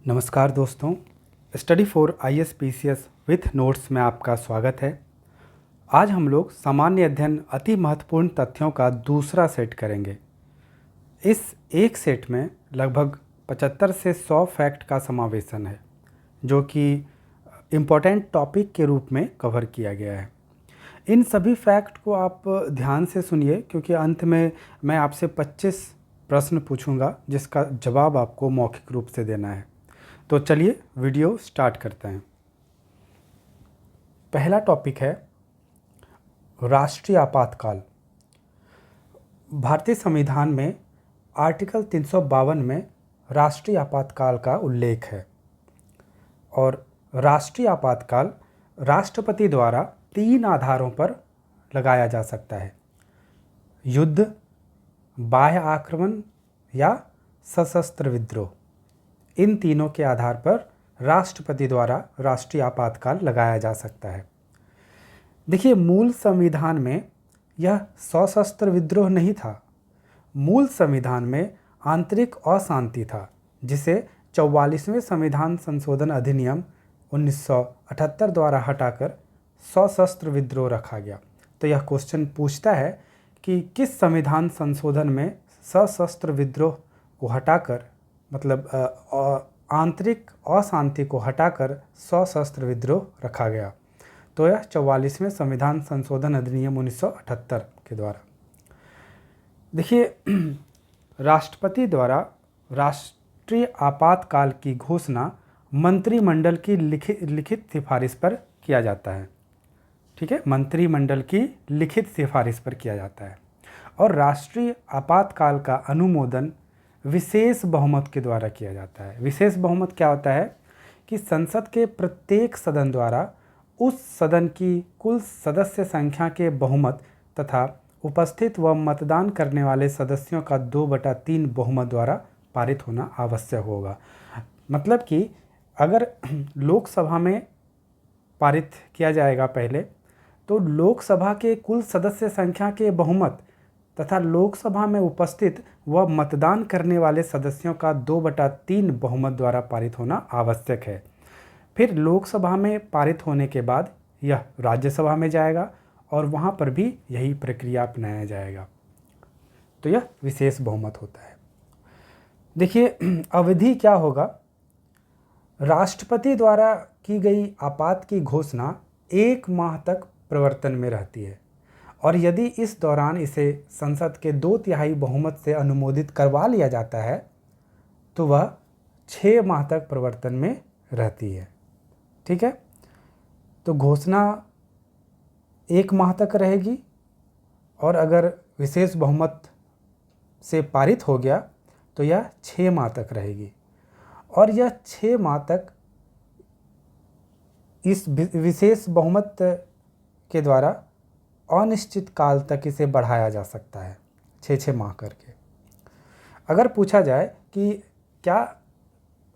नमस्कार दोस्तों, study for ISPCS with notes में आपका स्वागत है। आज हम लोग सामान्य अध्ययन अति महत्वपूर्ण तथ्यों का दूसरा सेट करेंगे। इस एक सेट में लगभग 75 से 100 फैक्ट का समावेशन है, जो कि इम्पोर्टेंट टॉपिक के रूप में कवर किया गया है। इन सभी फैक्ट को आप ध्यान से सुनिए, क्योंकि अंत में मैं आपसे 25 प्रश्न पूछूंगा, जिसका जवाब आपको मौखिक रूप से देना है। तो चलिए वीडियो स्टार्ट करते हैं। पहला टॉपिक है राष्ट्रीय आपातकाल। भारतीय संविधान में आर्टिकल 352 में राष्ट्रीय आपातकाल का उल्लेख है और राष्ट्रीय आपातकाल राष्ट्रपति द्वारा 3 आधारों पर लगाया जा सकता है: युद्ध, बाह्य आक्रमण या सशस्त्र विद्रोह। इन तीनों के आधार पर राष्ट्रपति द्वारा राष्ट्रीय आपातकाल लगाया जा सकता है। देखिए, मूल संविधान में यह सशस्त्र विद्रोह नहीं था। मूल संविधान में आंतरिक अशांति था, जिसे 44वें संविधान संशोधन अधिनियम 1978 द्वारा हटाकर सशस्त्र विद्रोह रखा गया। तो यह क्वेश्चन पूछता है कि किस संविधान संशोधन में सशस्त्र विद्रोह को हटाकर, मतलब आंतरिक अशांति को हटाकर सशस्त्र विद्रोह रखा गया। तो यह 44वें संविधान संशोधन अधिनियम 1978 के द्वारा। देखिए, राष्ट्रपति द्वारा राष्ट्रीय आपातकाल की घोषणा मंत्रिमंडल की लिखित सिफारिश पर किया जाता है। ठीक है, मंत्रिमंडल की लिखित सिफारिश पर किया जाता है। और राष्ट्रीय आपातकाल का अनुमोदन विशेष बहुमत के द्वारा किया जाता है। विशेष बहुमत क्या होता है कि संसद के प्रत्येक सदन द्वारा उस सदन की कुल सदस्य संख्या के बहुमत तथा उपस्थित व मतदान करने वाले सदस्यों का 2/3 बहुमत द्वारा पारित होना आवश्यक होगा। मतलब कि अगर लोकसभा में पारित किया जाएगा पहले, तो लोकसभा के कुल सदस्य संख्या के बहुमत तथा लोकसभा में उपस्थित व मतदान करने वाले सदस्यों का 2/3 बहुमत द्वारा पारित होना आवश्यक है। फिर लोकसभा में पारित होने के बाद यह राज्यसभा में जाएगा और वहाँ पर भी यही प्रक्रिया अपनाया जाएगा। तो यह विशेष बहुमत होता है। देखिए, अवधि क्या होगा। राष्ट्रपति द्वारा की गई आपात की घोषणा 1 माह तक प्रवर्तन में रहती है, और यदि इस दौरान इसे संसद के 2/3 बहुमत से अनुमोदित करवा लिया जाता है, तो वह 6 माह तक प्रवर्तन में रहती है। ठीक है, तो घोषणा 1 माह तक रहेगी, और अगर विशेष बहुमत से पारित हो गया तो यह 6 माह तक रहेगी। और यह 6 माह तक इस विशेष बहुमत के द्वारा अनिश्चित काल तक इसे बढ़ाया जा सकता है, 6 माह करके। अगर पूछा जाए कि क्या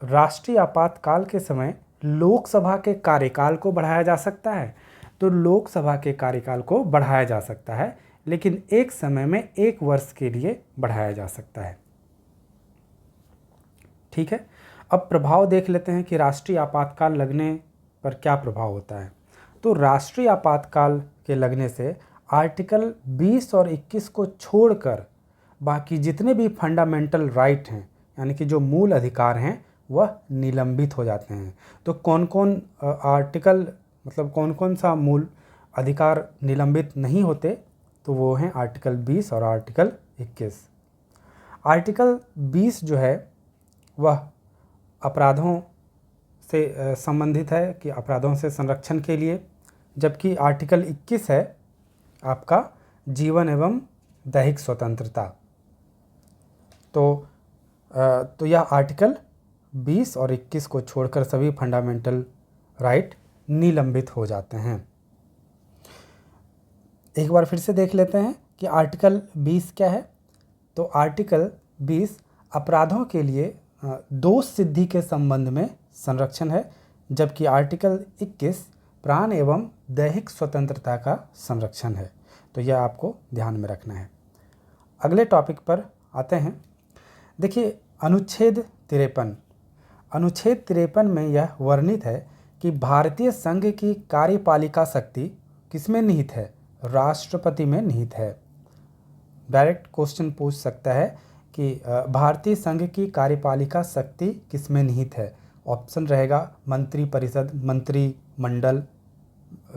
राष्ट्रीय आपातकाल के समय लोकसभा के कार्यकाल को बढ़ाया जा सकता है, तो लोकसभा के कार्यकाल को बढ़ाया जा सकता है, लेकिन एक समय में 1 वर्ष के लिए बढ़ाया जा सकता है। ठीक है, अब प्रभाव देख लेते हैं कि राष्ट्रीय आपातकाल लगने पर क्या प्रभाव होता है। तो राष्ट्रीय आपातकाल के लगने से आर्टिकल 20 और 21 को छोड़कर बाकी जितने भी फंडामेंटल राइट हैं, यानी कि जो मूल अधिकार हैं, वह निलंबित हो जाते हैं। तो कौन कौन आर्टिकल, मतलब कौन कौन सा मूल अधिकार निलंबित नहीं होते, तो वो हैं आर्टिकल 20 और आर्टिकल 21। आर्टिकल 20 जो है वह अपराधों से संबंधित है, कि अपराधों से संरक्षण के लिए, जबकि आर्टिकल 21 है आपका जीवन एवं दैहिक स्वतंत्रता। तो यह आर्टिकल 20 और 21 को छोड़कर सभी फंडामेंटल राइट निलंबित हो जाते हैं। एक बार फिर से देख लेते हैं कि आर्टिकल 20 क्या है। तो आर्टिकल 20 अपराधों के लिए दोष सिद्धि के संबंध में संरक्षण है, जबकि आर्टिकल 21 प्राण एवं दैहिक स्वतंत्रता का संरक्षण है। तो यह आपको ध्यान में रखना है। अगले टॉपिक पर आते हैं। देखिए, अनुच्छेद 53 अनुच्छेद 53 में यह वर्णित है कि भारतीय संघ की कार्यपालिका शक्ति किसमें निहित है? राष्ट्रपति में निहित है। डायरेक्ट क्वेश्चन पूछ सकता है कि भारतीय संघ की कार्यपालिका शक्ति किसमें निहित है? ऑप्शन रहेगा मंत्रिपरिषद, मंत्रिमंडल,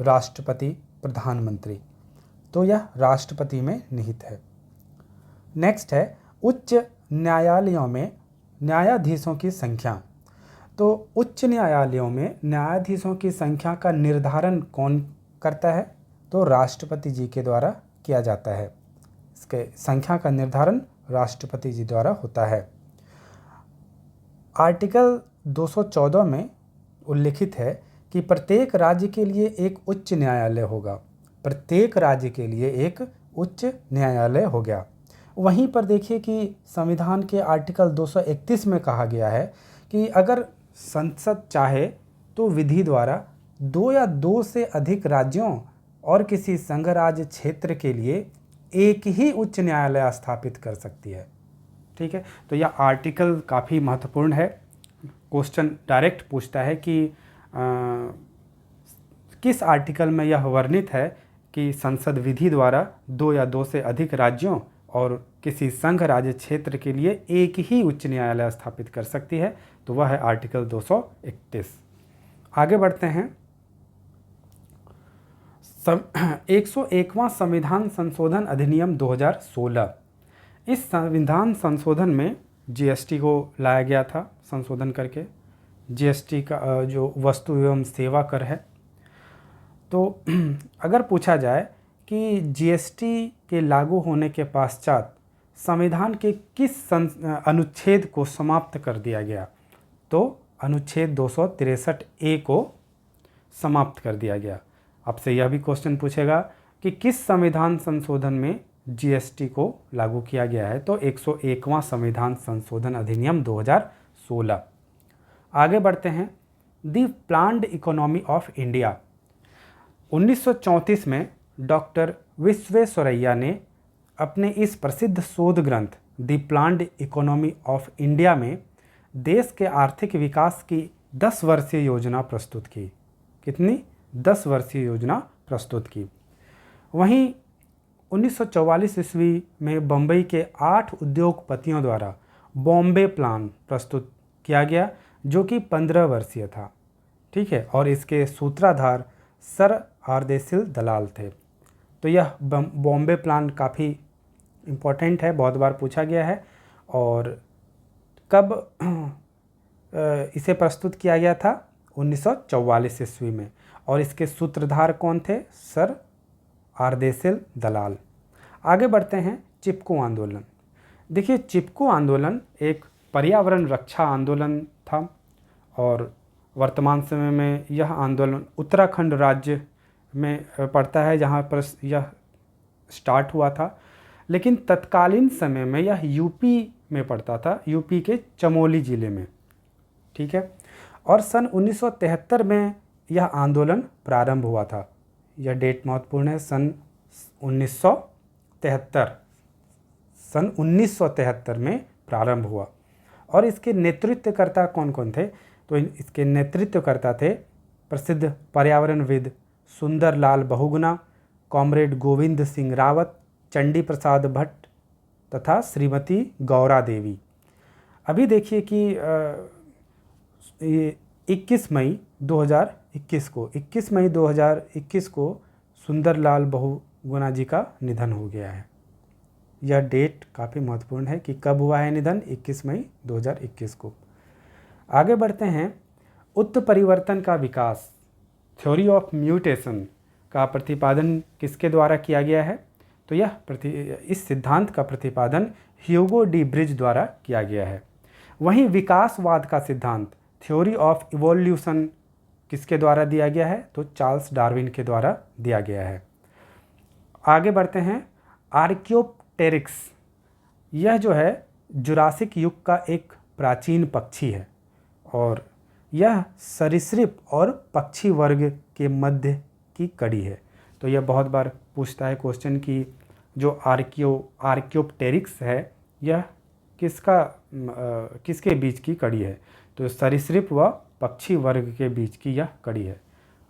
राष्ट्रपति, प्रधानमंत्री। तो यह राष्ट्रपति में निहित है। नेक्स्ट है उच्च न्यायालयों में न्यायाधीशों की संख्या। तो उच्च न्यायालयों में न्यायाधीशों की संख्या का निर्धारण कौन करता है? तो राष्ट्रपति जी के द्वारा किया जाता है। इसके संख्या का निर्धारण राष्ट्रपति जी द्वारा होता है। आर्टिकल 214 में उल्लिखित है कि प्रत्येक राज्य के लिए एक उच्च न्यायालय होगा। प्रत्येक राज्य के लिए एक उच्च न्यायालय हो गया। वहीं पर देखिए कि संविधान के आर्टिकल 231 में कहा गया है कि अगर संसद चाहे तो विधि द्वारा 2 या 2 से अधिक राज्यों और किसी संघ राज्य क्षेत्र के लिए एक ही उच्च न्यायालय स्थापित कर सकती है। ठीक है, तो यह आर्टिकल काफ़ी महत्वपूर्ण है। क्वेश्चन डायरेक्ट पूछता है कि किस आर्टिकल में यह वर्णित है कि संसद विधि द्वारा 2 या 2 से अधिक राज्यों और किसी संघ राज्य क्षेत्र के लिए एक ही उच्च न्यायालय स्थापित कर सकती है? तो वह है आर्टिकल 231। आगे बढ़ते हैं। 101वां संविधान संशोधन अधिनियम 2016। इस संविधान संशोधन में जीएसटी को लाया गया था संशोधन करके। जीएसटी का जो वस्तु एवं सेवा कर है। तो अगर पूछा जाए कि जीएसटी के लागू होने के पश्चात संविधान के किस अनुच्छेद को समाप्त कर दिया गया? तो अनुच्छेद 263A को समाप्त कर दिया गया। आपसे यह भी क्वेश्चन पूछेगा कि किस संविधान संशोधन में जीएसटी को लागू किया गया है? तो 101वां संविधान संशोधन अधिनियम 2016। आगे बढ़ते हैं। दी प्लान्ड इकोनॉमी ऑफ इंडिया। 1934 में डॉक्टर विश्वेश्वरैया ने अपने इस प्रसिद्ध शोध ग्रंथ दी प्लान्ड इकोनॉमी ऑफ इंडिया में देश के आर्थिक विकास की 10 वर्षीय योजना प्रस्तुत की। कितनी? 10 वर्षीय योजना प्रस्तुत की। वहीं 1944 ईस्वी में बम्बई के 8 उद्योगपतियों द्वारा बॉम्बे प्लान प्रस्तुत किया गया, जो कि 15 वर्षीय था। ठीक है, और इसके सूत्रधार सर आरदेशिल दलाल थे। तो यह बॉम्बे प्लान काफ़ी इम्पोर्टेंट है, बहुत बार पूछा गया है। और कब इसे प्रस्तुत किया गया था? 1944 ईस्वी में। और इसके सूत्रधार कौन थे? सर आरदेशिल दलाल। आगे बढ़ते हैं। चिपको आंदोलन। देखिए, चिपको आंदोलन एक पर्यावरण रक्षा आंदोलन था और वर्तमान समय में यह आंदोलन उत्तराखंड राज्य में पड़ता है, जहाँ पर यह स्टार्ट हुआ था। लेकिन तत्कालीन समय में यह यूपी में पड़ता था, यूपी के चमोली ज़िले में। ठीक है, और सन 1973 में यह आंदोलन प्रारंभ हुआ था। यह डेट महत्वपूर्ण है, सन 1973 में प्रारंभ हुआ। और इसके नेतृत्वकर्ता कौन कौन थे? तो इसके नेतृत्वकर्ता थे प्रसिद्ध पर्यावरणविद सुंदरलाल बहुगुणा, कॉमरेड गोविंद सिंह रावत, चंडी प्रसाद भट्ट तथा श्रीमती गौरा देवी। अभी देखिए कि 21 मई 2021 को सुंदरलाल बहुगुणा जी का निधन हो गया है। यह डेट काफ़ी महत्वपूर्ण है कि कब हुआ है निधन? 21 मई 2021 को। आगे बढ़ते हैं। उत्परिवर्तन का विकास, थ्योरी ऑफ म्यूटेशन का प्रतिपादन किसके द्वारा किया गया है? तो इस सिद्धांत का प्रतिपादन ह्यूगो डी ब्रिज द्वारा किया गया है। वहीं विकासवाद का सिद्धांत, थ्योरी ऑफ इवोल्यूशन, किसके द्वारा दिया गया है? तो चार्ल्स डार्विन के द्वारा दिया गया है। आगे बढ़ते हैं। आर्कियोप्टेरिक्स, यह जो है जुरासिक युग का एक प्राचीन पक्षी है और यह सरीसृप और पक्षी वर्ग के मध्य की कड़ी है। तो यह बहुत बार पूछता है क्वेश्चन कि जो आर्कियोप्टेरिक्स है यह किसके बीच की कड़ी है? तो सरीसृप व पक्षी वर्ग के बीच की यह कड़ी है।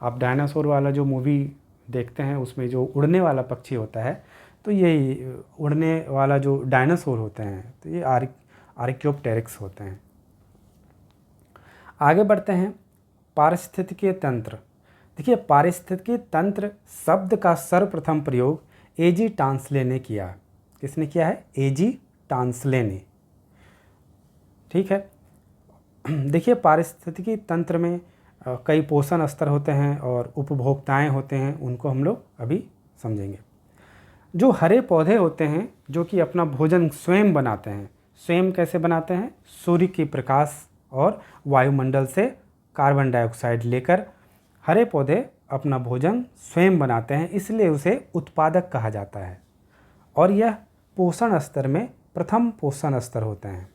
आप डायनासोर वाला जो मूवी देखते हैं उसमें जो उड़ने वाला पक्षी होता है, तो ये उड़ने वाला जो डायनासोर होते हैं तो ये आर्कियोप्टेरिक्स होते हैं। आगे बढ़ते हैं, पारिस्थितिकीय तंत्र। देखिए, पारिस्थितिकीय तंत्र शब्द का सर्वप्रथम प्रयोग एजी टांसले ने किया। किसने किया है? एजी टांसले ने। ठीक है। देखिए, पारिस्थितिकी तंत्र में कई पोषण स्तर होते हैं और उपभोक्ताएं होते हैं, उनको हम लोग अभी समझेंगे। जो हरे पौधे होते हैं जो कि अपना भोजन स्वयं बनाते हैं, स्वयं कैसे बनाते हैं? सूर्य की प्रकाश और वायुमंडल से कार्बन डाइऑक्साइड लेकर हरे पौधे अपना भोजन स्वयं बनाते हैं, इसलिए उसे उत्पादक कहा जाता है। और यह पोषण स्तर में प्रथम पोषण स्तर होते हैं।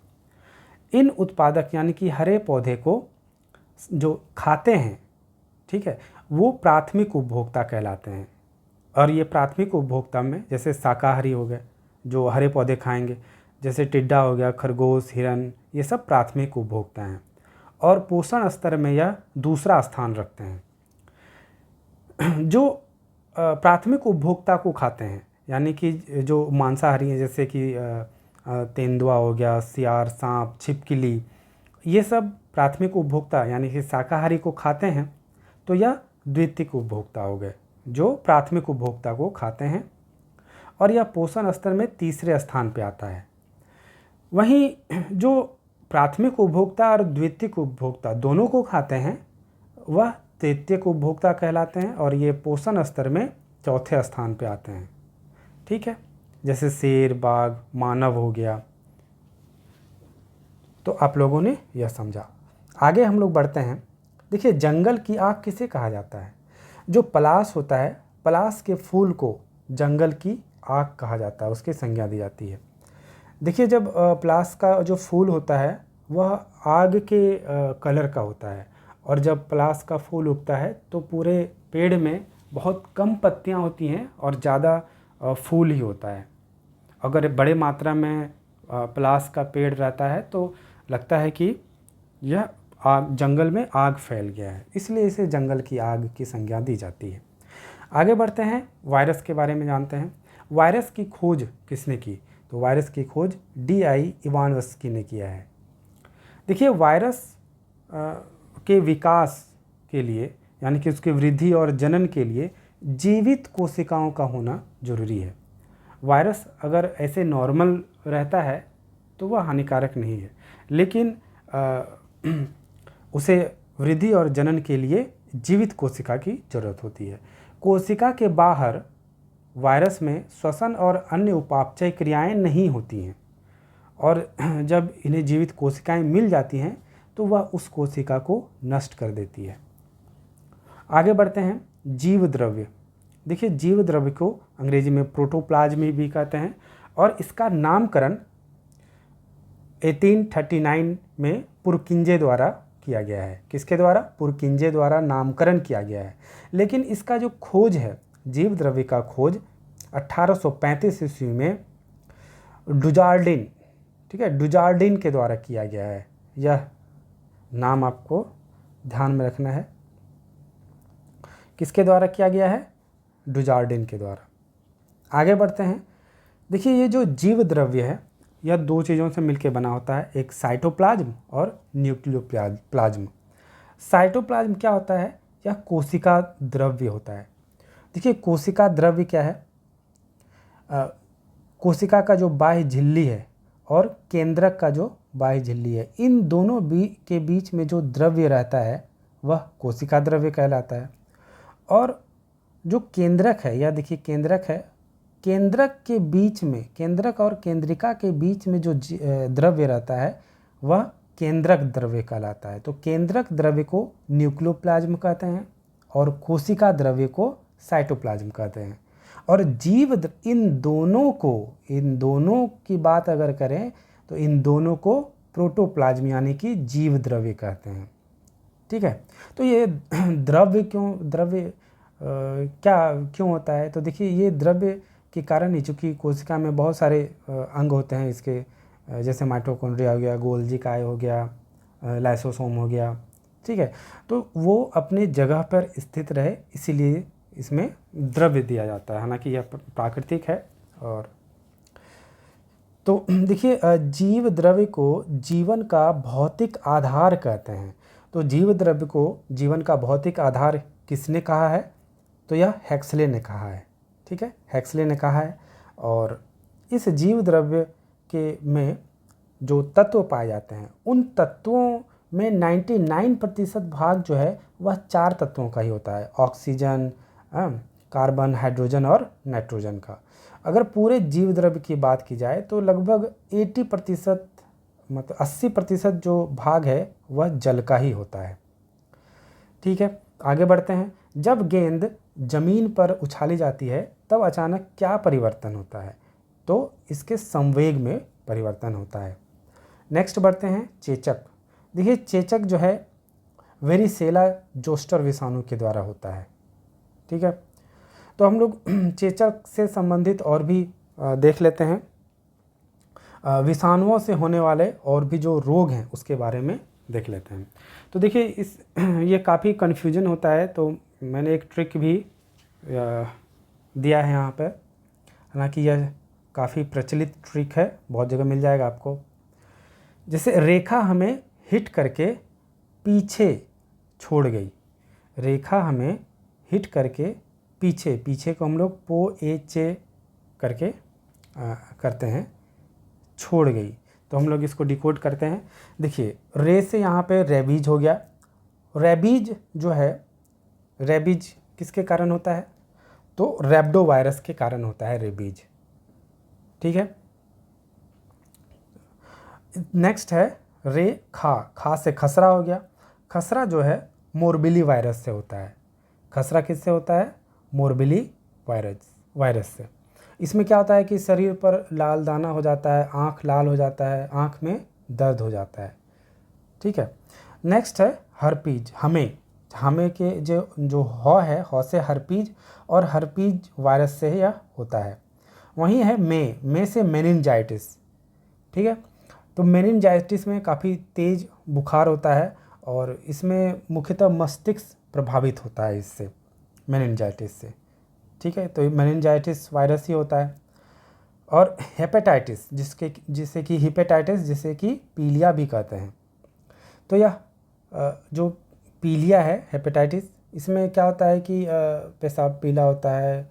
इन उत्पादक यानी कि हरे पौधे को जो खाते हैं, ठीक है, वो प्राथमिक उपभोक्ता कहलाते हैं। और ये प्राथमिक उपभोक्ता में जैसे शाकाहारी हो गए जो हरे पौधे खाएंगे, जैसे टिड्डा हो गया, खरगोश, हिरन, ये सब प्राथमिक उपभोक्ता हैं। और पोषण स्तर में यह दूसरा स्थान रखते हैं। जो प्राथमिक उपभोक्ता को खाते हैं यानी कि जो मांसाहारी हैं, जैसे कि तेंदुआ हो गया, सियार, सांप, छिपकली, ये सब प्राथमिक उपभोक्ता यानी कि शाकाहारी को खाते हैं, तो यह द्वितीयक उपभोक्ता हो गए जो प्राथमिक उपभोक्ता को खाते हैं। और यह पोषण स्तर में तीसरे स्थान पे आता है। वहीं जो प्राथमिक उपभोक्ता और द्वितीयक उपभोक्ता दोनों को खाते हैं वह तृतीयक उपभोक्ता कहलाते हैं, और ये पोषण स्तर में चौथे स्थान पे आते हैं। ठीक है, जैसे शेर, बाघ, मानव हो गया। तो आप लोगों ने यह समझा। आगे हम लोग बढ़ते हैं। देखिए, जंगल की आग किसे कहा जाता है? जो पलाश होता है, पलाश के फूल को जंगल की आग कहा जाता है, उसकी संज्ञा दी जाती है। देखिए, जब पलाश का जो फूल होता है वह आग के कलर का होता है, और जब पलाश का फूल उगता है तो पूरे पेड़ में बहुत कम पत्तियां होती हैं और ज़्यादा फूल ही होता है। अगर बड़े मात्रा में पलाश का पेड़ रहता है तो लगता है कि यह आग, जंगल में आग फैल गया है, इसलिए इसे जंगल की आग की संज्ञा दी जाती है। आगे बढ़ते हैं, वायरस के बारे में जानते हैं। वायरस की खोज किसने की? तो वायरस की खोज D.I. इवानोव्स्की ने किया है। देखिए, वायरस के विकास के लिए यानी कि उसकी वृद्धि और जनन के लिए जीवित कोशिकाओं का होना जरूरी है। वायरस अगर ऐसे नॉर्मल रहता है तो वह हानिकारक नहीं है, लेकिन उसे वृद्धि और जनन के लिए जीवित कोशिका की जरूरत होती है। कोशिका के बाहर वायरस में श्वसन और अन्य उपापचय क्रियाएं नहीं होती हैं, और जब इन्हें जीवित कोशिकाएं मिल जाती हैं तो वह उस कोशिका को नष्ट कर देती है। आगे बढ़ते हैं, जीव द्रव्य। देखिए, जीव द्रव्य को अंग्रेजी में प्रोटोप्लाज्म भी कहते हैं, और इसका नामकरण 1839 में पुरकिंजे द्वारा किया गया है। किसके द्वारा? पुरकिंजे द्वारा नामकरण किया गया है। लेकिन इसका जो खोज है, जीव द्रव्य का खोज 1835 ईस्वी में डुजार्डिन, ठीक है, डुजार्डिन के द्वारा किया गया है। यह नाम आपको ध्यान में रखना है। किसके द्वारा किया गया है? डुजार्डिन के द्वारा। आगे बढ़ते हैं। देखिए, ये जो जीव द्रव्य है यह दो चीज़ों से मिलकर बना होता है, एक साइटोप्लाज्म और न्यूक्लियोप्लाज्म। साइटोप्लाज्म क्या होता है? यह कोशिका द्रव्य होता है। देखिए, कोशिका द्रव्य क्या है? कोशिका का जो बाह्य झिल्ली है और केंद्रक का जो बाह्य झिल्ली है, इन दोनों के बीच में जो द्रव्य रहता है वह कोशिका द्रव्य कहलाता है। और जो केंद्रक है, यह देखिए केंद्रक है, केंद्रक के बीच में, केंद्रक और केंद्रिका के बीच में जो द्रव्य रहता है वह केंद्रक द्रव्य कहलाता है। तो केंद्रक द्रव्य को न्यूक्लियोप्लाज्म कहते हैं और कोशिका द्रव्य को साइटोप्लाज्म कहते हैं। और जीव इन दोनों की बात अगर करें तो इन दोनों को प्रोटोप्लाज्म यानी कि जीव द्रव्य कहते हैं। ठीक है, तो ये द्रव्य क्यों होता है? तो देखिए, ये द्रव्य के कारण ही, चूँकि कोशिका में बहुत सारे अंग होते हैं इसके, जैसे माइटोकॉन्ड्रिया हो गया, गोल्जी काय हो गया, लाइसोसोम हो गया, ठीक है। तो वो अपनी जगह पर स्थित रहे, इसीलिए इसमें द्रव्य दिया जाता है, हालांकि यह प्राकृतिक है। और तो देखिए, जीव द्रव्य को जीवन का भौतिक आधार कहते हैं। तो जीव द्रव्य को जीवन का भौतिक आधार किसने कहा है? तो यह हेक्सले ने कहा है, ठीक है, हेक्सले ने कहा है। और इस जीव द्रव्य के में जो तत्व पाए जाते हैं, उन तत्वों में 99% भाग जो है वह 4 तत्वों का ही होता है, ऑक्सीजन, कार्बन, हाइड्रोजन और नाइट्रोजन का। अगर पूरे जीव द्रव्य की बात की जाए तो लगभग 80%, मतलब 80% जो भाग है वह जल का ही होता है, ठीक है। आगे बढ़ते हैं। जब गेंद जमीन पर उछाली जाती है तब अचानक क्या परिवर्तन होता है? तो इसके संवेग में परिवर्तन होता है। नेक्स्ट बढ़ते हैं, चेचक। देखिए, चेचक जो है वेरिसेला जोस्टर विषाणु के द्वारा होता है, ठीक है। तो हम लोग चेचक से संबंधित और भी देख लेते हैं। विषाणुओं से होने वाले और भी जो रोग हैं उसके बारे में देख लेते हैं। तो देखिए, ये काफ़ी कन्फ्यूजन होता है, तो मैंने एक ट्रिक भी दिया है यहाँ पर, हालांकि यह काफ़ी प्रचलित ट्रिक है, बहुत जगह मिल जाएगा आपको। जैसे रेखा हमें हिट करके पीछे छोड़ गई, रेखा हमें हिट करके पीछे को हम लोग पो ए चे करके करते हैं, छोड़ गई, तो हम लोग इसको डिकोड करते हैं। देखिए, रे से यहाँ पे रेबीज हो गया। रेबीज जो है, रेबीज किसके कारण होता है? तो रैप्डो वायरस के कारण होता है रेबीज, ठीक है। नेक्स्ट है रे खा से खसरा हो गया। खसरा जो है मोरबिली वायरस से होता है। खसरा किससे होता है? मोरबिली वायरस से। इसमें क्या होता है कि शरीर पर लाल दाना हो जाता है, आँख लाल हो जाता है, आँख में दर्द हो जाता है, ठीक है। नेक्स्ट है हर्पीज। हमें के जो हॉ है, हॉ से हर्पीज, और हर्पीज वायरस से यह होता है। वहीं है मे से मेनिनजाइटिस, ठीक है। तो मेनिनजाइटिस में काफ़ी तेज़ बुखार होता है और इसमें मुख्यतः मस्तिष्क प्रभावित होता है इससे, मेनिनजाइटिस से, ठीक है। तो मेनिनजाइटिस वायरस ही होता है। और हेपेटाइटिस, जिसे कि हेपेटाइटिस, जिसे कि पीलिया भी कहते हैं। तो यह जो पीलिया है, हेपेटाइटिस, इसमें क्या होता है कि पेशाब पीला होता है,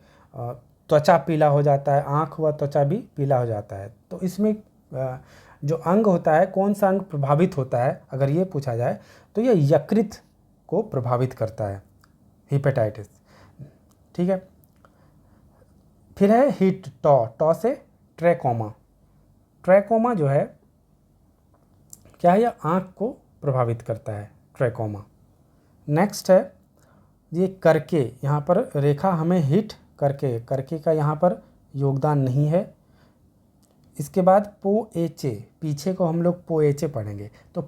त्वचा पीला हो जाता है, आँख व त्वचा भी पीला हो जाता है। तो इसमें जो अंग होता है, कौन सा अंग प्रभावित होता है, अगर ये पूछा जाए तो यह यकृत को प्रभावित करता है, हेपेटाइटिस, ठीक है। फिर है हिट, टॉ से ट्रैकोमा। ट्रैकोमा जो है क्या है? यह आँख को प्रभावित करता है, ट्रैकोमा। नेक्स्ट है ये करके, यहाँ पर रेखा हमें हिट करके का यहाँ पर योगदान नहीं है। इसके बाद पो एचे, पीछे को हम लोग पो एचे पढ़ेंगे। तो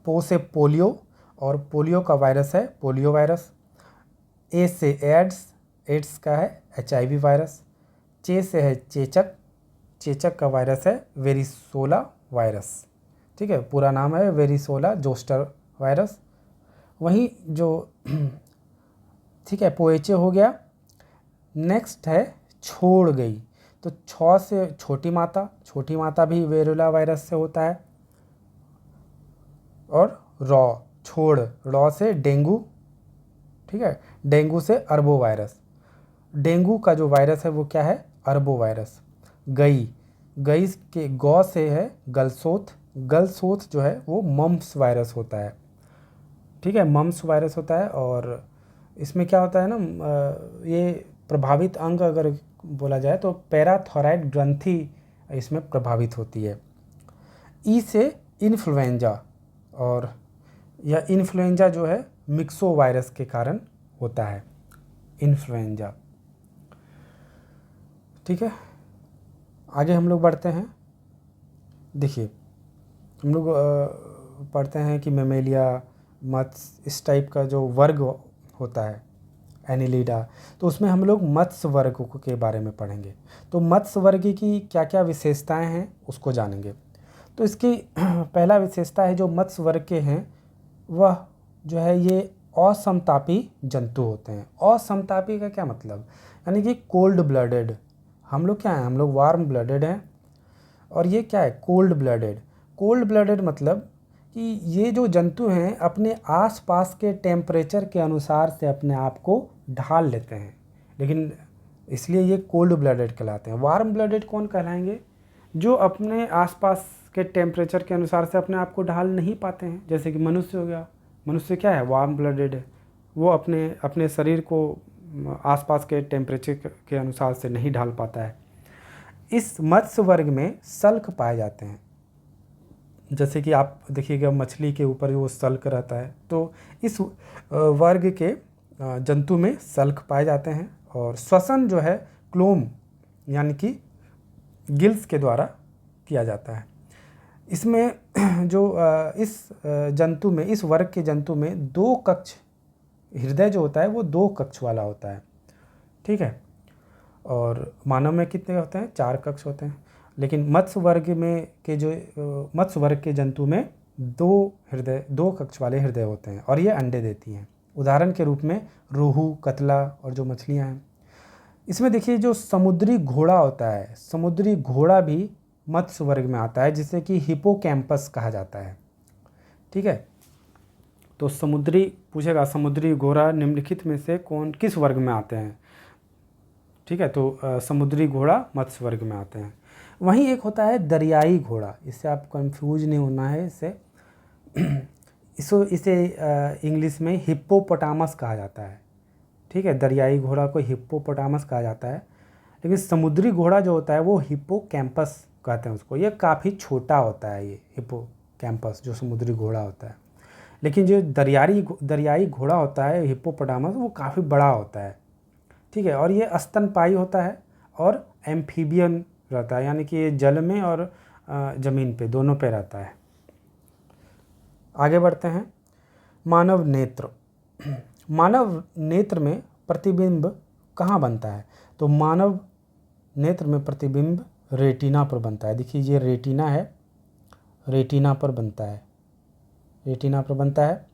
पो से पोलियो, और पोलियो का वायरस है पोलियो वायरस। ए से एड्स का है HIV वायरस। चे से है चेचक का वायरस है वेरिसोला वायरस, ठीक है, पूरा नाम है वेरिसोला जोस्टर वायरस। वहीं जो ठीक है, पोएचे हो गया। नेक्स्ट है छोड़ गई। तो छौ से छोटी माता भी वेरुला वायरस से होता है। और रॉ से डेंगू, ठीक है, डेंगू से अरबो वायरस। डेंगू का जो वायरस है वो क्या है? अरबो वायरस। गई के गौ से है गलसोथ जो है वो मम्प्स वायरस होता है, ठीक है, मम्प्स वायरस होता है। और इसमें क्या होता है ना, ये प्रभावित अंग अगर बोला जाए तो पैराथायरॉयड ग्रंथि इसमें प्रभावित होती है। ई से इन्फ्लुएंजा, और यह इन्फ्लुएंजा जो है मिक्सो वायरस के कारण होता है, इन्फ्लुएंजा, ठीक है। आगे हम लोग बढ़ते हैं। देखिए, हम लोग पढ़ते हैं कि मेमेलिया, मत्स्य, इस टाइप का जो वर्ग होता है, एनिलिडा, तो उसमें हम लोग मत्स्य वर्ग के बारे में पढ़ेंगे। तो मत्स्य वर्ग की क्या क्या विशेषताएं हैं उसको जानेंगे। तो इसकी पहला विशेषता है जो मत्स्य वर्ग के हैं वह जो है ये असमतापी जंतु होते हैं। असमतापी का क्या मतलब, यानी कि कोल्ड ब्लडेड। हम लोग क्या हैं, हम लोग वार्म ब्लडेड हैं, और ये क्या है, कोल्ड ब्लडेड। कोल्ड ब्लडेड मतलब कि ये जो जंतु हैं अपने आसपास के टेम्परेचर के अनुसार से अपने आप को ढाल लेते हैं, लेकिन इसलिए ये कोल्ड ब्लडेड कहलाते हैं। वार्म ब्लडेड कौन कहलाएंगे, जो अपने आसपास के टेम्परेचर के अनुसार से अपने आप को ढाल नहीं पाते हैं, जैसे कि मनुष्य हो गया। मनुष्य क्या है, वार्म ब्लडेड है, वो अपने अपने शरीर को आसपास के टेम्परेचर के अनुसार से नहीं ढाल पाता है। इस मत्स्य वर्ग में सल्क पाए जाते हैं, जैसे कि आप देखिएगा मछली के ऊपर वो सल्क रहता है, तो इस वर्ग के जंतु में सल्क पाए जाते हैं। और श्वसन जो है क्लोम यानी कि गिल्स के द्वारा किया जाता है। इसमें जो इस जंतु में, इस वर्ग के जंतु में दो कक्ष, हृदय जो होता है वो दो कक्ष वाला होता है, ठीक है। और मानव में कितने होते हैं, 4 कक्ष होते हैं, लेकिन मत्स्य वर्ग में के जो मत्स्य वर्ग के जंतु में 2 कक्ष वाले हृदय होते हैं, और ये अंडे देती हैं। उदाहरण के रूप में रोहू, कतला और जो मछलियां हैं। इसमें देखिए जो समुद्री घोड़ा होता है, समुद्री घोड़ा भी मत्स्य वर्ग में आता है, जिसे कि हिपोकैम्पस कहा जाता है, ठीक है। तो समुद्री पूछेगा, समुद्री घोड़ा निम्नलिखित में से किस वर्ग में आते हैं, ठीक है। तो समुद्री घोड़ा मत्स्य वर्ग में आते हैं। वहीं एक होता है दरियाई घोड़ा, इससे आप कंफ्यूज नहीं होना है, इसे इंग्लिश में हिप्पोपोटामस कहा जाता है, ठीक है। दरियाई घोड़ा को हिप्पोपोटामस कहा जाता है, लेकिन समुद्री घोड़ा जो होता है वो हिप्पोकैम्पस कहते हैं उसको। ये काफ़ी छोटा होता है, ये हिप्पोकैम्पस जो समुद्री घोड़ा होता है। लेकिन जो दरियाई घोड़ा होता है हिप्पोपोटामस, वो काफ़ी बड़ा होता है, ठीक है। और ये स्तनपायी होता है और एम्फीबियन रहता है, यानी कि ये जल में और ज़मीन पे दोनों पे रहता है। आगे बढ़ते हैं। मानव नेत्र। मानव नेत्र में प्रतिबिंब कहाँ बनता है, तो मानव नेत्र में प्रतिबिंब रेटिना पर बनता है। देखिए ये रेटिना है, रेटिना पर बनता है, रेटिना पर बनता है।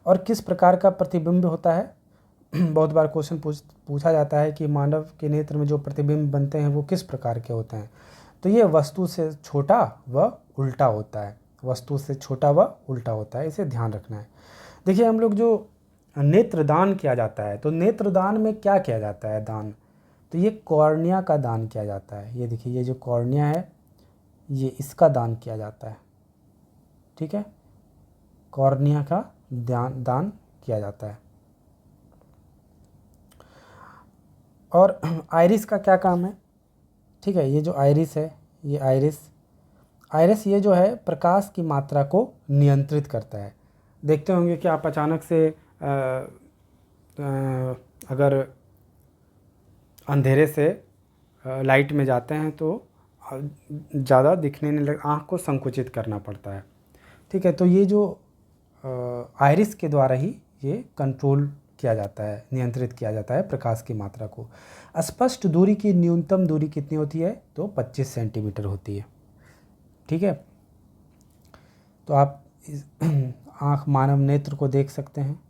और किस प्रकार का प्रतिबिंब होता है, बहुत बार क्वेश्चन पूछा जाता है कि मानव के नेत्र में जो प्रतिबिंब बनते हैं वो किस प्रकार के होते हैं, तो ये वस्तु से छोटा व उल्टा होता है, वस्तु से छोटा व उल्टा होता है, इसे ध्यान रखना है। देखिए हम लोग जो नेत्रदान किया जाता है, तो नेत्रदान में क्या किया जाता है दान, तो ये कॉर्निया का दान किया जाता है। ये देखिए ये जो कॉर्निया है ये इसका दान किया जाता है, ठीक है, कॉर्निया का दान किया जाता है। और आइरिस का क्या काम है, ठीक है। ये जो आइरिस है, ये आइरिस ये जो है प्रकाश की मात्रा को नियंत्रित करता है। देखते होंगे कि आप अचानक से अगर अंधेरे से लाइट में जाते हैं तो ज़्यादा दिखने नहीं लग, आँख को संकुचित करना पड़ता है, ठीक है। तो ये जो आइरिस के द्वारा ही ये कंट्रोल किया जाता है, नियंत्रित किया जाता है प्रकाश की मात्रा को। स्पष्ट दूरी की न्यूनतम दूरी कितनी होती है, तो 25 सेंटीमीटर होती है, ठीक है। तो आप आँख मानव नेत्र को देख सकते हैं।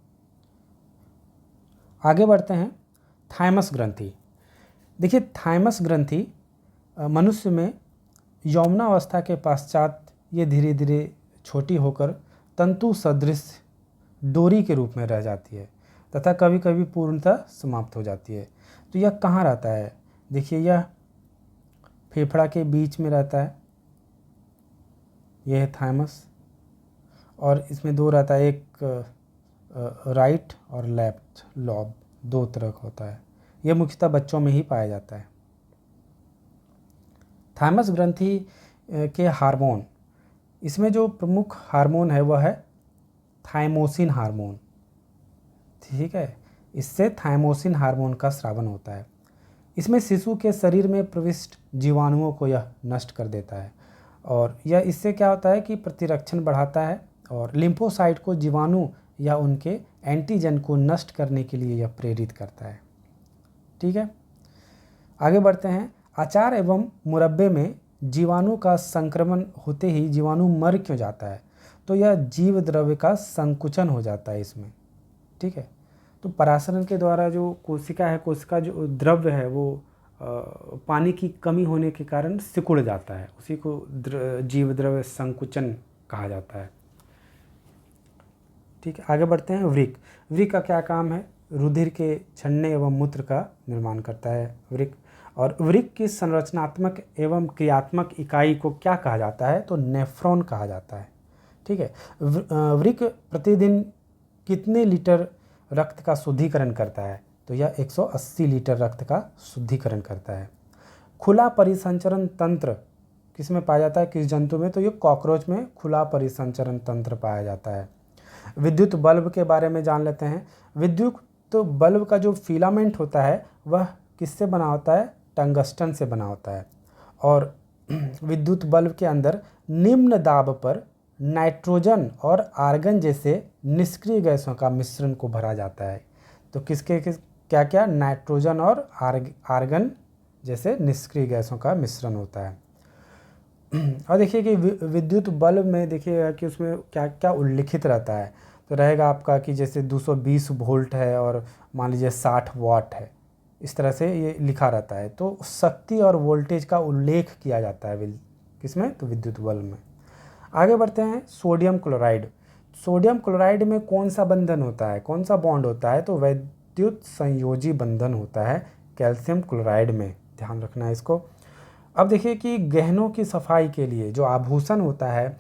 आगे बढ़ते हैं। थाइमस ग्रंथि। देखिए थाइमस ग्रंथि मनुष्य में यौवनावस्था के पश्चात ये धीरे धीरे छोटी होकर तंतु सदृश डोरी के रूप में रह जाती है तथा कभी कभी पूर्णतः समाप्त हो जाती है। तो यह कहाँ रहता है, देखिए यह फेफड़ा के बीच में रहता है, यह है थाइमस। और इसमें 2 रहता है, एक राइट और लेफ्ट लॉब, 2 तरह का होता है। यह मुख्यतः बच्चों में ही पाया जाता है। थाइमस ग्रंथि के हार्मोन, इसमें जो प्रमुख हार्मोन है वह है थाइमोसिन हार्मोन, ठीक है। इससे थाइमोसिन हार्मोन का स्रावन होता है। इसमें शिशु के शरीर में प्रविष्ट जीवाणुओं को यह नष्ट कर देता है, और यह इससे क्या होता है कि प्रतिरक्षण बढ़ाता है, और लिम्फोसाइट को जीवाणु या उनके एंटीजन को नष्ट करने के लिए यह प्रेरित करता है, ठीक है। आगे बढ़ते हैं। अचार एवं मुरब्बे में जीवाणु का संक्रमण होते ही जीवाणु मर क्यों जाता है, तो यह जीव द्रव्य का संकुचन हो जाता है इसमें, ठीक है। तो परासरण के द्वारा जो कोशिका है, कोशिका जो द्रव्य है वो पानी की कमी होने के कारण सिकुड़ जाता है, उसी को जीव द्रव्य संकुचन कहा जाता है, ठीक है। आगे बढ़ते हैं। वृक्क, वृक्क का क्या काम है? रुधिर के छन्ने एवं मूत्र का निर्माण करता है वृक्क। और वृक्क की संरचनात्मक एवं क्रियात्मक इकाई को क्या कहा जाता है? तो नेफ्रॉन कहा जाता है, ठीक है। वृक्क प्रतिदिन कितने लीटर रक्त का शुद्धिकरण करता है? तो यह 180 लीटर रक्त का शुद्धिकरण करता है। खुला परिसंचरण तंत्र किस में पाया जाता है, किस जंतु में? तो ये कॉकरोच में खुला परिसंचरण तंत्र पाया जाता है। विद्युत बल्ब के बारे में जान लेते हैं। विद्युत बल्ब का जो फिलामेंट होता है वह किससे बना होता है? टंगस्टन से बना होता है। और विद्युत बल्ब के अंदर निम्न दाब पर नाइट्रोजन और आर्गन जैसे निष्क्रिय गैसों का मिश्रण को भरा जाता है। तो किसके क्या क्या? नाइट्रोजन और आर्गन जैसे निष्क्रिय गैसों का मिश्रण होता है। और देखिए कि विद्युत बल्ब में देखिएगा कि उसमें क्या क्या उल्लिखित रहता है। तो रहेगा आपका कि जैसे 220 वोल्ट है और मान लीजिए 60 वाट है, इस तरह से ये लिखा रहता है। तो शक्ति और वोल्टेज का उल्लेख किया जाता है किसमें? तो विद्युत बल्ब में। आगे बढ़ते हैं। सोडियम क्लोराइड, सोडियम क्लोराइड में कौन सा बंधन होता है, कौन सा बॉन्ड होता है? तो विद्युत संयोजी बंधन होता है कैल्शियम क्लोराइड में, ध्यान रखना है इसको। अब देखिए कि गहनों की सफाई के लिए जो आभूषण होता है,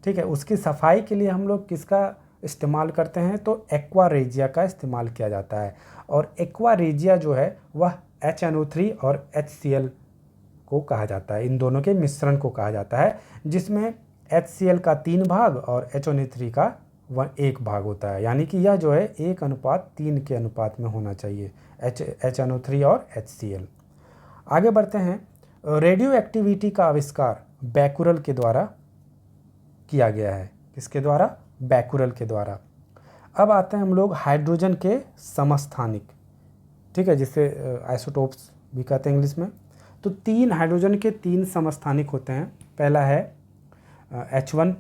ठीक है, उसकी सफाई के लिए हम लोग किसका इस्तेमाल करते हैं? तो एक्वा रेजिया का इस्तेमाल किया जाता है। और एक्वा रेजिया जो है वह HNO3 और HCl को कहा जाता है, इन दोनों के मिश्रण को कहा जाता है, जिसमें HCl का 3 भाग और HNO3 का 1 भाग होता है। यानी कि यह जो है 1:3 के अनुपात में होना चाहिए, HNO3 और HCl। आगे बढ़ते हैं। रेडियो एक्टिविटी का आविष्कार बैकुरल के द्वारा किया गया है। किसके द्वारा? बैकुरल के द्वारा। अब आते हैं हम लोग हाइड्रोजन के समस्थानिक, ठीक है, जिसे आइसोटोप्स भी कहते हैं इंग्लिश में। तो 3 हाइड्रोजन के 3 समस्थानिक होते हैं। पहला है H1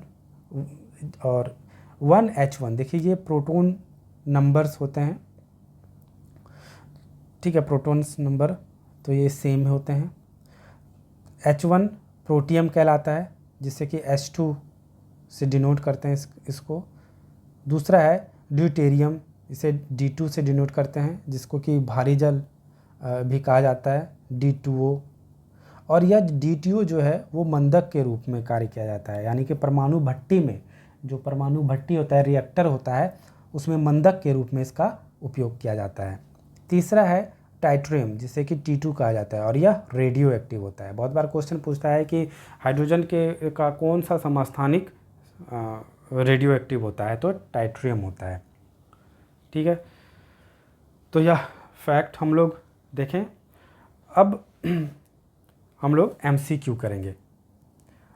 और 1H1। देखिए ये प्रोटॉन नंबर्स होते हैं, ठीक है, प्रोटॉन्स नंबर तो ये सेम होते हैं। H1 प्रोटियम कहलाता है, जिससे कि H2 से डिनोट करते हैं इसको। दूसरा है ड्यूटेरियम, इसे D2 से डिनोट करते हैं, जिसको कि भारी जल भी कहा जाता है, D2O। और यह D2O जो है वो मंदक के रूप में कार्य किया जाता है, यानी कि परमाणु भट्टी में, जो परमाणु भट्टी होता है, रिएक्टर होता है, उसमें मंदक के रूप में इसका उपयोग किया जाता है। तीसरा है टाइट्रियम, जिसे कि T2 कहा जाता है, और यह रेडियो एक्टिव होता है। बहुत बार क्वेश्चन पूछता है कि हाइड्रोजन के का कौन सा समस्थानिक रेडियो एक्टिव होता है? तो टाइट्रियम होता है, ठीक है। तो यह फैक्ट हम लोग देखें। अब हम लोग MCQ करेंगे।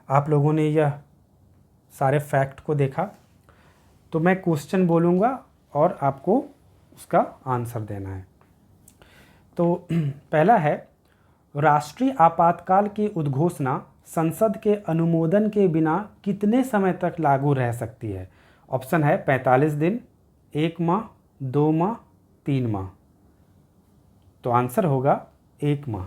आप लोगों ने यह सारे फैक्ट को देखा, तो मैं क्वेश्चन बोलूँगा और आपको उसका आंसर देना है। तो पहला है, राष्ट्रीय आपातकाल की उद्घोषणा संसद के अनुमोदन के बिना कितने समय तक लागू रह सकती है? ऑप्शन है 45 दिन, 1 माह, 2 माह, 3 माह। तो आंसर होगा 1 माह।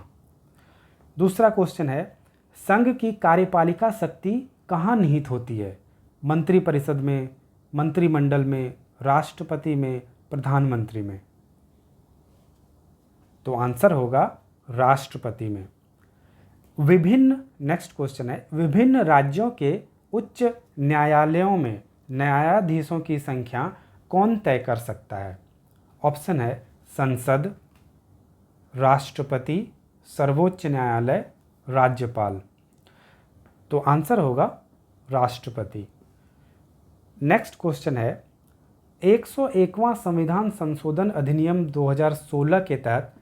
दूसरा क्वेश्चन है, संघ की कार्यपालिका शक्ति कहाँ निहित होती है? मंत्रिपरिषद में, मंत्रिमंडल में, राष्ट्रपति में, प्रधानमंत्री में? तो आंसर होगा राष्ट्रपति में। नेक्स्ट क्वेश्चन है, विभिन्न राज्यों के उच्च न्यायालयों में न्यायाधीशों की संख्या कौन तय कर सकता है? ऑप्शन है संसद, राष्ट्रपति, सर्वोच्च न्यायालय, राज्यपाल। तो आंसर होगा राष्ट्रपति। नेक्स्ट क्वेश्चन है, 101वां संविधान संशोधन अधिनियम 2016 के तहत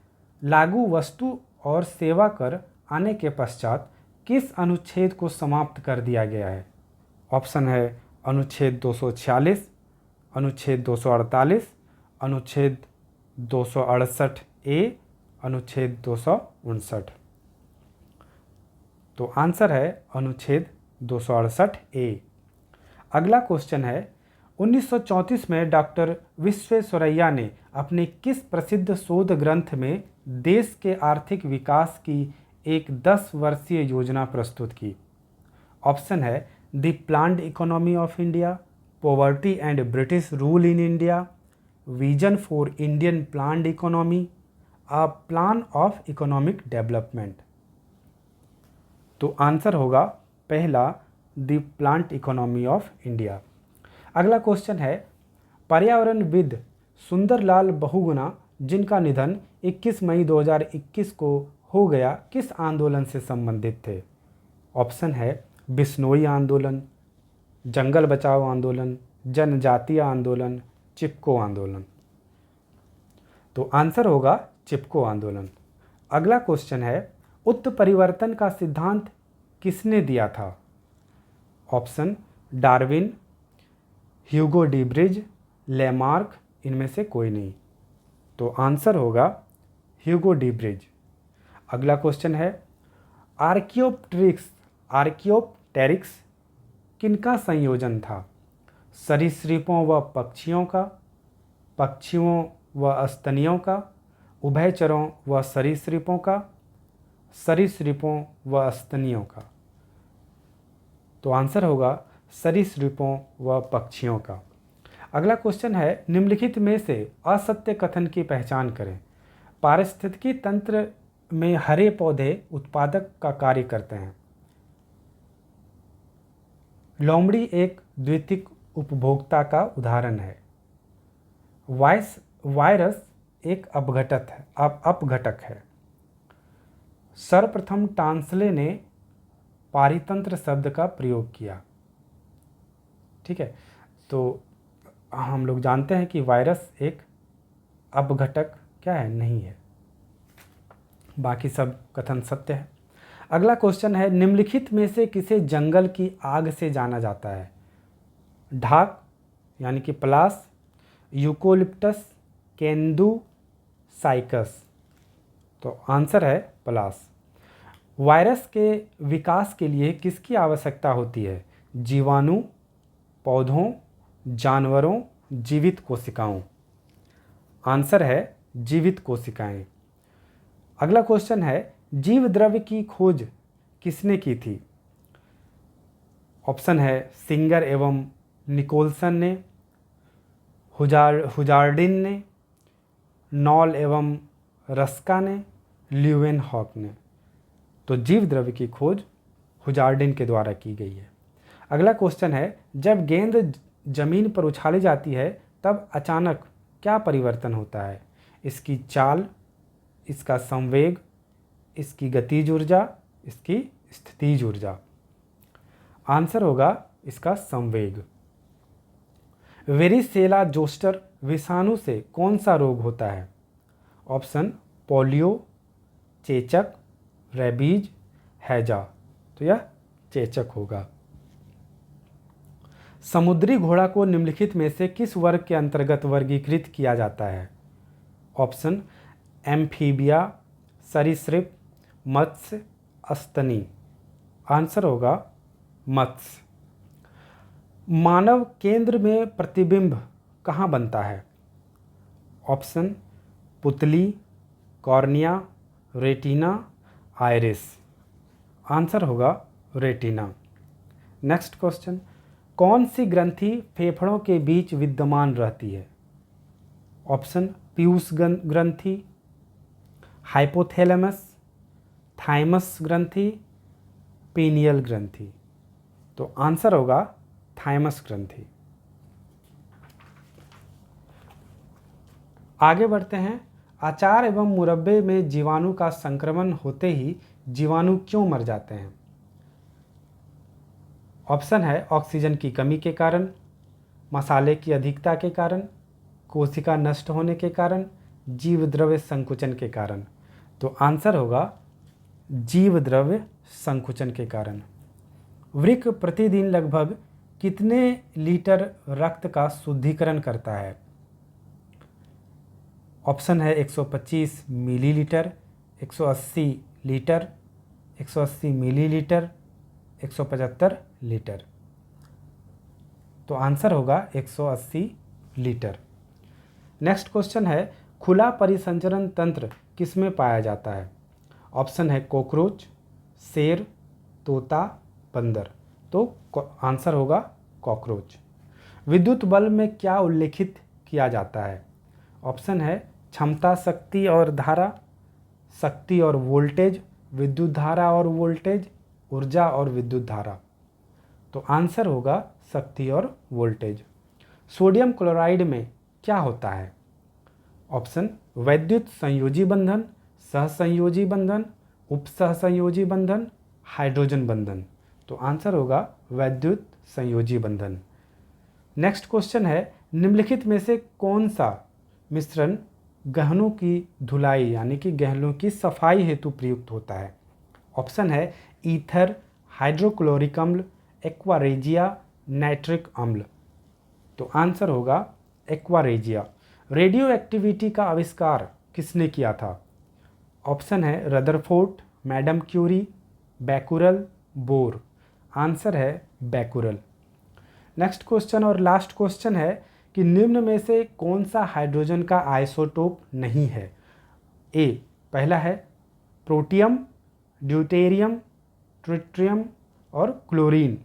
लागू वस्तु और सेवा कर आने के पश्चात किस अनुच्छेद को समाप्त कर दिया गया है? ऑप्शन है अनुच्छेद 246, अनुच्छेद 248, अनुच्छेद 268A, अनुच्छेद 259। तो आंसर है अनुच्छेद 268A। अगला क्वेश्चन है 1934 में डॉक्टर विश्वेश्वरैया ने अपने किस प्रसिद्ध शोध ग्रंथ में देश के आर्थिक विकास की एक 10 वर्षीय योजना प्रस्तुत की? ऑप्शन है the planned economy of India, poverty and British rule in India, vision for Indian planned economy, a plan of economic development. तो आंसर होगा पहला, the planned economy of India. अगला क्वेश्चन है पर्यावरणविद सुंदरलाल बहुगुणा जिनका निधन 21 मई 2021 को हो गया किस आंदोलन से संबंधित थे? ऑप्शन है बिश्नोई आंदोलन, जंगल बचाओ आंदोलन, जनजातीय आंदोलन, चिपको आंदोलन। तो आंसर होगा चिपको आंदोलन। अगला क्वेश्चन है उत्परिवर्तन का सिद्धांत किसने दिया था? Option Darwin, Hugo de bridge, Lamarck, इनमें से कोई नहीं। तो आंसर होगा ह्यूगो डी ब्रिज। अगला क्वेश्चन है आर्कियोप्टेरिक्स किनका संयोजन था? सरीसृपों व पक्षियों का, पक्षियों व स्तनियों का, उभयचरों व सरीसृपों का, सरीसृपों व स्तनियों का। तो आंसर होगा सरीसृपों व पक्षियों का। अगला क्वेश्चन है निम्नलिखित में से असत्य कथन की पहचान करें। पारिस्थितिकी तंत्र में हरे पौधे उत्पादक का कार्य करते हैं। लोमड़ी एक द्वितीयक उपभोक्ता का उदाहरण है। वायरस एक अपघटक है। सर्वप्रथम टांसले ने पारितंत्र शब्द का प्रयोग किया। ठीक है, तो हम लोग जानते हैं कि वायरस एक अपघटक क्या है, नहीं है। बाकी सब कथन सत्य है। अगला क्वेश्चन है निम्नलिखित में से किसे जंगल की आग से जाना जाता है? ढाक यानी कि पलास, यूकोलिप्टस, केंदू, साइकस। तो आंसर है पलास। वायरस के विकास के लिए किसकी आवश्यकता होती है? जीवाणु, पौधों, जानवरों, जीवित कोशिकाओं। आंसर है जीवित कोशिकाएं। अगला क्वेश्चन है जीव द्रव्य की खोज किसने की थी? ऑप्शन है सिंगर एवं निकोलसन ने, हुजार्डिन ने, नॉल एवं रस्का ने, ल्यूवेनहॉक ने। तो जीव द्रव्य की खोज हुजार्डिन के द्वारा की गई है। अगला क्वेश्चन है जब गेंद जमीन पर उछाली जाती है तब अचानक क्या परिवर्तन होता है? इसकी चाल, इसका संवेग, इसकी गतिज ऊर्जा, इसकी स्थितिज ऊर्जा। आंसर होगा इसका संवेग। वेरिसेला जोस्टर विषाणु से कौन सा रोग होता है? ऑप्शन पोलियो, चेचक, रेबीज, हैजा। तो यह चेचक होगा। समुद्री घोड़ा को निम्नलिखित में से किस वर्ग के अंतर्गत वर्गीकृत किया जाता है? ऑप्शन एम्फीबिया, सरीसृप, मत्स्य, स्तनी। आंसर होगा मत्स्य। मानव केंद्र में प्रतिबिंब कहाँ बनता है? ऑप्शन पुतली, कॉर्निया, रेटिना, आइरिस। आंसर होगा रेटिना। नेक्स्ट क्वेश्चन कौन सी ग्रंथि फेफड़ों के बीच विद्यमान रहती है? ऑप्शन पीयूष ग्रंथि, हाइपोथैलेमस, थाइमस ग्रंथि, पीनियल ग्रंथि। तो आंसर होगा थाइमस ग्रंथि। आगे बढ़ते हैं। अचार एवं मुरब्बे में जीवाणु का संक्रमण होते ही जीवाणु क्यों मर जाते हैं? ऑप्शन है ऑक्सीजन की कमी के कारण, मसाले की अधिकता के कारण, कोशिका नष्ट होने के कारण, जीव द्रव्य संकुचन के कारण। तो आंसर होगा जीव द्रव्य संकुचन के कारण। वृक्क प्रतिदिन लगभग कितने लीटर रक्त का शुद्धिकरण करता है? ऑप्शन है 125 मिलीलीटर, 180 लीटर, 180 मिलीलीटर, 175 लीटर। तो आंसर होगा 180 लीटर। नेक्स्ट क्वेश्चन है, खुला परिसंचरण तंत्र किसमें पाया जाता है? ऑप्शन है कॉकरोच, शेर, तोता, बंदर। तो आंसर होगा कॉकरोच। विद्युत बल्ब में क्या उल्लेखित किया जाता है? ऑप्शन है क्षमता, शक्ति और धारा, शक्ति और वोल्टेज, विद्युत धारा और वोल्टेज, ऊर्जा और विद्युत धारा। तो आंसर होगा शक्ति और वोल्टेज। सोडियम क्लोराइड में क्या होता है? ऑप्शन वैद्युत संयोजी बंधन, सहसंयोजी बंधन, उपसहसंयोजी बंधन, हाइड्रोजन बंधन। तो आंसर होगा वैद्युत संयोजी बंधन। नेक्स्ट क्वेश्चन है, निम्नलिखित में से कौन सा मिश्रण गहनों की धुलाई यानी कि गहनों की सफाई हेतु प्रयुक्त होता है? ऑप्शन है ईथर, हाइड्रोक्लोरिक अम्ल, एक्वारेजिया, नाइट्रिक अम्ल। तो आंसर होगा एक्वारेजिया। रेडियो एक्टिविटी का आविष्कार किसने किया था? ऑप्शन है Rutherford, madam Curie, Becquerel, Bohr. Answer है बैकुरल। नेक्स्ट क्वेश्चन और लास्ट क्वेश्चन है कि निम्न में से कौन सा हाइड्रोजन का आइसोटोप नहीं है? ए पहला है प्रोटियम, ड्यूटेरियम, ट्रिटियम और क्लोरीन।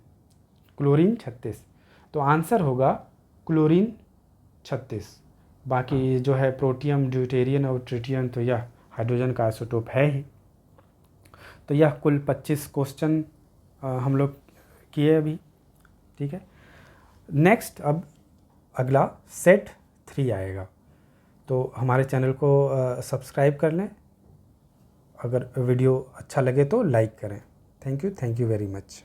क्लोरीन 36। तो आंसर होगा क्लोरीन 36। बाकी जो है प्रोटियम, ड्यूटेरियम और ट्रिटियम तो यह हाइड्रोजन का आइसोटोप है ही। तो यह कुल 25 क्वेश्चन हम लोग किए अभी। ठीक है, नेक्स्ट अब अगला सेट 3 आएगा। तो हमारे चैनल को सब्सक्राइब कर लें। अगर वीडियो अच्छा लगे तो लाइक करें। Thank you very much.